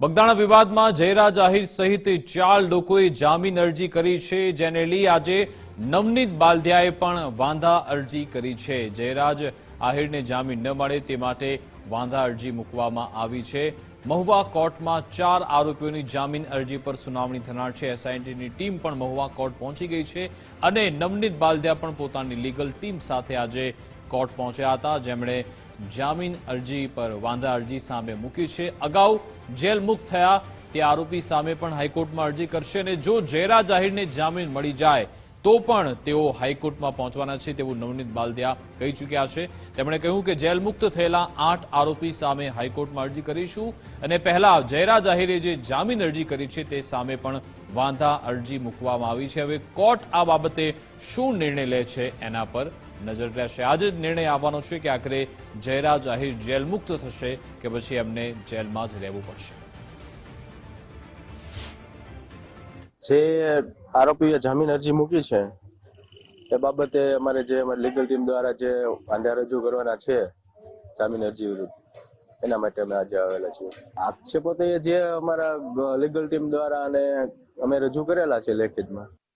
બગદાણા વિવાદમાં જયરાજ આહિર સહિત 4 લોકોએ જામીન અરજી કરી છે, જેને લઈ આજે નવનીત બાલદિયાએ પણ વાંધા અરજી કરી છે। જયરાજ આહિરને જામીન ન મળે તે માટે વાંધા અરજી મૂકવામાં આવી છે। મહુવા કોર્ટમાં 4 આરોપીઓની જામીન અરજી પર સુનાવણી થનાર છે। એસઆઈટીની ટીમ પણ મહુવા કોર્ટ પહોંચી ગઈ છે અને નવનીત બાલદિયા પણ પોતાની લીગલ ટીમ સાથે આજે કોર્ટ પહોંચ્યા હતા, જેમણે જામીન અરજી પર વાંધા અરજી સામે મૂકી છે। અગાઉ જેલ મુક્ત થયા તે આરોપી સામે પણ હાઈકોર્ટમાં અરજી કરશે અને જો જયરાજ આહિરને જામીન મળી જાય તો પણ તેઓ હાઈકોર્ટમાં પહોંચવાના છે તેવું નવનીત બાલદિયા કહી ચૂક્યા છે। તેમણે કહ્યું કે જેલ મુક્ત થયેલા 8 આરોપી સામે હાઈકોર્ટમાં અરજી કરીશું અને પહેલા જયરાજ આહિરે જે જામીન અરજી કરી છે તે સામે પણ વાંધા અરજી મૂકવામાં આવી છે। હવે કોર્ટ આ બાબતે શું નિર્ણય લે છે એના પર નજર રહેશે। આજે જ નિર્ણય આવવાનો છે કે આખરે જયરાજ આહિર જેલ મુક્ત થશે કે પછી એમને જેલમાં જ રહેવું પડશે। જે આરોપીએ જામીન અરજી મૂકી છે એ બાબતે અમારે લીગલ ટીમ દ્વારા જે વાંધા રજૂ કરવાના છે જામીન અરજી વિરુદ્ધ, એના માટે અમે આજે આવેલા છીએ। આક્ષેપો તો જે અમારા લીગલ ટીમ દ્વારા અને અમે રજૂ કરેલા છે લેખિતમાં।